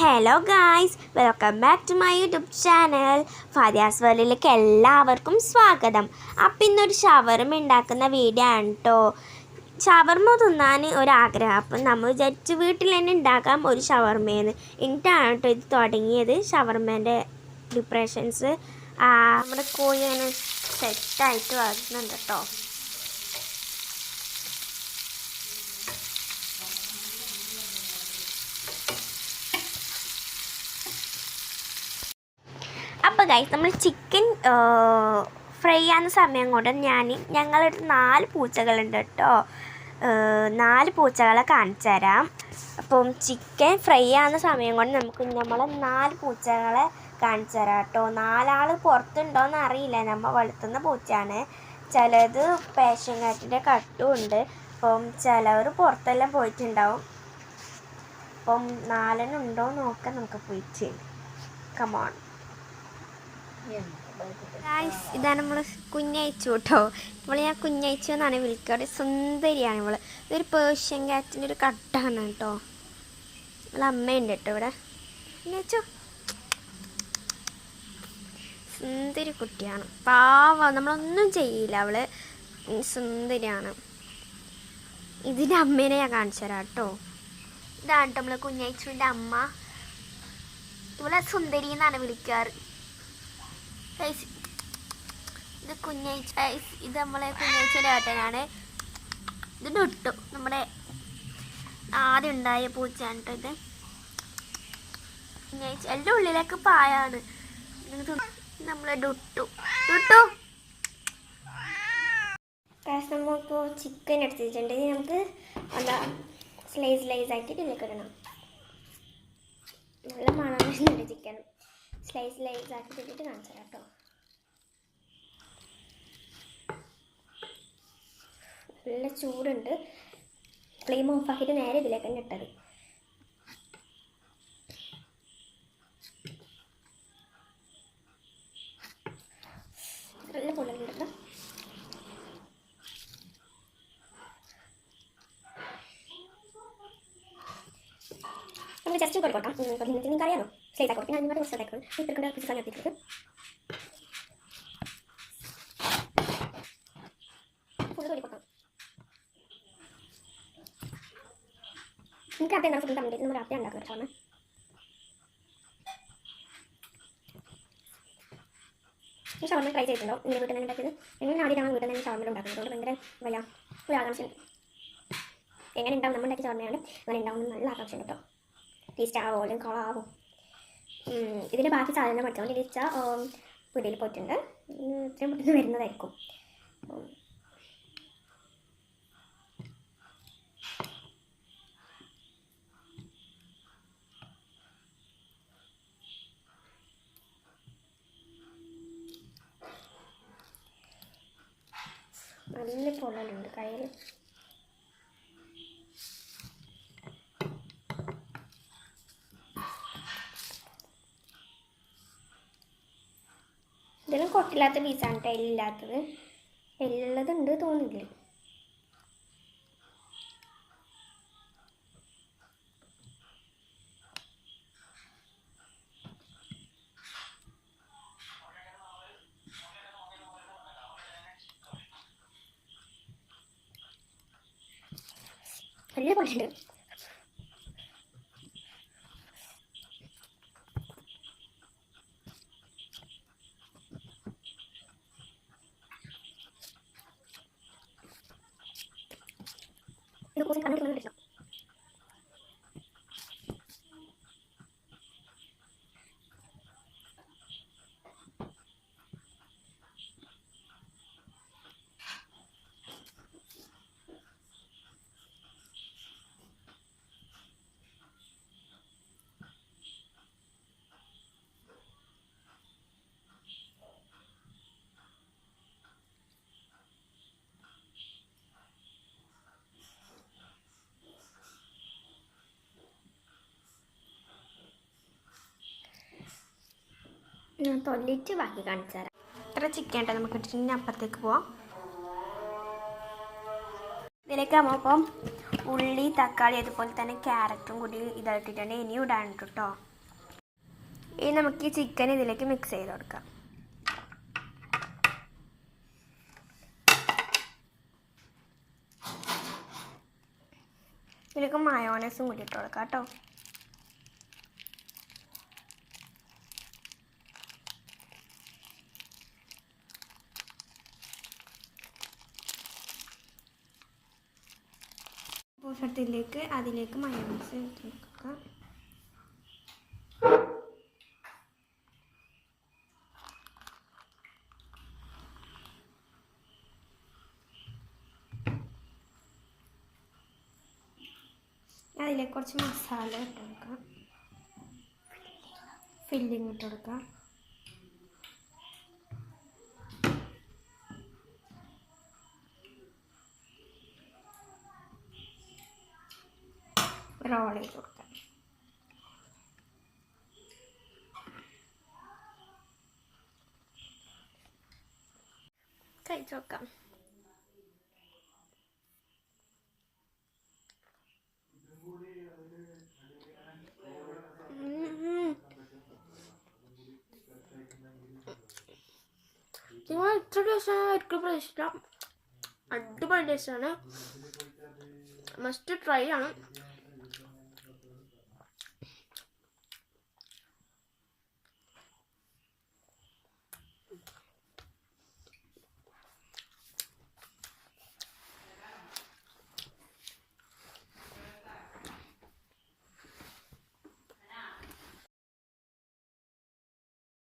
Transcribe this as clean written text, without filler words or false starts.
Hello guys, welcome back to my YouTube channel. Fadiya's വേൾഡിലേക്ക് എല്ലാവർക്കും സ്വാഗതം. അപ്പം ഇന്നൊരു ഷവർമ ഉണ്ടാക്കുന്ന വീഡിയോ ആണ് കേട്ടോ. ഷവർമ തിന്നാൻ ഒരാഗ്രഹം, അപ്പം നമ്മൾ വിചാരിച്ച് വീട്ടിൽ തന്നെ ഉണ്ടാക്കാം ഒരു ഷവർമേന്ന്. എന്നിട്ടാണ് കേട്ടോ ഇത് തുടങ്ങിയത്. ഷവർമേൻ്റെ പ്രിപ്പറേഷൻസ് നമ്മുടെ കോഴി അങ്ങനെ സെറ്റായിട്ട് വരുന്നുണ്ട് കേട്ടോ. അപ്പോൾ ഗൈസ്, നമ്മൾ ചിക്കൻ ഫ്രൈ ചെയ്യുന്ന സമയം കൊണ്ട് ഞങ്ങളൊരു 4 പൂച്ചകളുണ്ട് കേട്ടോ. 4 പൂച്ചകളെ കാണിച്ചു തരാം. അപ്പം ചിക്കൻ ഫ്രൈ ചെയ്യുന്ന സമയം കൊണ്ട് നമ്മളെ 4 പൂച്ചകളെ കാണിച്ചു തരാം കേട്ടോ. 4 ആൾ പുറത്തുണ്ടോയെന്ന് അറിയില്ല, നമ്മൾ വളർത്തുന്ന പൂച്ചയാണ്. ചിലത് പേഷൻ കാറ്റിൻ്റെ കട്ടും ഉണ്ട്. അപ്പം ചിലവർ പുറത്തെല്ലാം പോയിട്ടുണ്ടാവും. അപ്പം 4 ഉണ്ടോ നോക്കാൻ നമുക്ക് പോയിട്ട്. കമോൺ ഗായ്സ്, ഇതാണ് നമ്മൾ കുഞ്ഞയച്ചു കേട്ടോ. ഞാൻ കുഞ്ഞയച്ചു എന്നാണ് വിളിക്കുക. സുന്ദരിയാണ് ഇവള്. ഇതൊരു പേർഷ്യൻ കാറ്റിൻ്റെ ഒരു കട്ടാണ് കേട്ടോ. അവളെ അമ്മയുണ്ട് കേട്ടോ ഇവിടെ. കുഞ്ഞയച്ചു സുന്ദരി കുട്ടിയാണ്, പാവ. നമ്മളൊന്നും ചെയ്യില്ല, അവള് സുന്ദരിയാണ്. ഇതിൻ്റെ അമ്മേനെ ഞാൻ കാണിച്ചു തരാം കേട്ടോ. ഇതാണ് കേട്ടോ നമ്മളെ കുഞ്ഞയച്ചുവിൻ്റെ അമ്മ. ഇവളെ സുന്ദരി എന്നാണ് വിളിക്കാറ്. ഇത് കുഞ്ഞയച്ച, ഇത് നമ്മളെ കുഞ്ഞയച്ചയുടെ ഏട്ടനാണ്. ഇത് ഡുട്ടു, നമ്മുടെ ആദ്യം ഉണ്ടായ പൂച്ചയാണ് കേട്ടോ. ഇത് കുഞ്ഞയച്ച എൻ്റെ ഉള്ളിലേക്ക് പായാണ്. നമ്മളെ ഡുട്ടു നമ്മളിപ്പോൾ ചിക്കൻ എടുത്തിട്ടുണ്ട്. നമുക്ക് എന്താ സ്ലൈസ് ആക്കി ഇതിലേക്ക് ഇടണം. നല്ല മണം വരുന്നുണ്ട് ചിക്കൻ. സ്ലൈസ് ആക്കി ഇട്ടിട്ട് കാണിച്ചു തരാം കേട്ടോ. നല്ല ചൂടുണ്ട്. ഫ്ലെയിം ഓഫാക്കിയിട്ട് നേരെ ഇതിലേക്ക് തന്നെ ഇട്ടത്. നല്ല പൊള്ളുന്നുണ്ട്. നമുക്ക് ജസ്റ്റ് കൊടുക്കാം. നിങ്ങൾക്ക് അറിയാമോ സ്ലൈസ് ആക്കി കൊടുക്കും. ഞാൻ നിങ്ങളുടെ ദിവസത്തേക്കാണ് ഇത്രക്കൊണ്ട് പിസ്സ നടത്തിയിട്ട് ഫുള്ള് കൊടുക്കാം. എനിക്ക് അപ്പ ഫുഡ് തമ്മിൽ നമ്മൾ അപ്പ ഉണ്ടാക്കുക ഷവർമ. ഈ ഷവർമ ട്രൈ ചെയ്തിട്ടുണ്ടോ? എൻ്റെ വീട്ടിൽ തന്നെ ഉണ്ടാക്കിയത്. എങ്ങനെ ആദ്യമാണ് വീട്ടിൽ തന്നെ ഷവർമ ഉണ്ടാക്കുന്നത്. അതുകൊണ്ട് ഭയങ്കര ഒരു ആകാംക്ഷ. എങ്ങനെ ഉണ്ടാവും നമ്മൾ ഉണ്ടാക്കിയ ഷവർമയാണ് അങ്ങനെ ഉണ്ടാവും നല്ല ആകാംക്ഷ കേട്ടോ. ടേസ്റ്റ് ആവോ അല്ലെങ്കിൽ കളാവോ? ഇതിൻ്റെ ബാക്കി സാധനം പഠിച്ചോണ്ട് ടീച്ച വീട്ടിൽ പോയിട്ടുണ്ട്. ഇത്രയും പെട്ടെന്ന് വരുന്നതായിരിക്കും. നല്ല പൊള്ളലുണ്ട് കയ്യിൽ. ഇതെല്ലാം കൊട്ടില്ലാത്ത പീസാണ് കേട്ടോ, എല്ലില്ലാത്തത്. എല്ലുള്ളതുണ്ട് തോന്നില്ല. നല്ല പൊള്ളുണ്ട്. ഇത് കുറച്ച് കണ്ണിൽ കിട്ടണം. ഞാൻ തൊല്ലിച്ച് ബാക്കി കാണിച്ചു തരാം. ഇത്ര ചിക്കൻ ഉണ്ടോ നമുക്ക് ഇട്ടിട്ട് അപ്പുറത്തേക്ക് പോവാം. ഇതിലേക്ക് നമ്മളിപ്പം ഉള്ളി, തക്കാളി, അതുപോലെ തന്നെ ക്യാരറ്റും കൂടി ഇതായിട്ടിട്ടുണ്ട്. ഇനിയും ഇടാൻ കേട്ടോ. ഇനി നമുക്ക് ഈ ചിക്കൻ ഇതിലേക്ക് മിക്സ് ചെയ്ത് കൊടുക്കാം. ഇതിലേക്ക് മയോണൈസും കൂടി ഇട്ട് കൊടുക്കാം കേട്ടോ. അതിലേക്ക് മയോണൈസ് ഇട്ട് കൊടുക്കാം. അതിലേക്ക് കുറച്ച് മസാല ഇട്ട് കൊടുക്കാം. ഫില്ലിങ് ഇട്ട് കൊടുക്കാം. റോൾ ചെയ്ത് കൊടുക്കാം. കഴിച്ച് നോക്കാം. നിങ്ങൾ ഇത്ര ടേസ്റ്റാണ് ഒരിക്കലും പ്രതീക്ഷിക്കാം. അടിപൊളി ടേസ്റ്റാണ്. മസ്റ്റ് ട്രൈ ആണ്.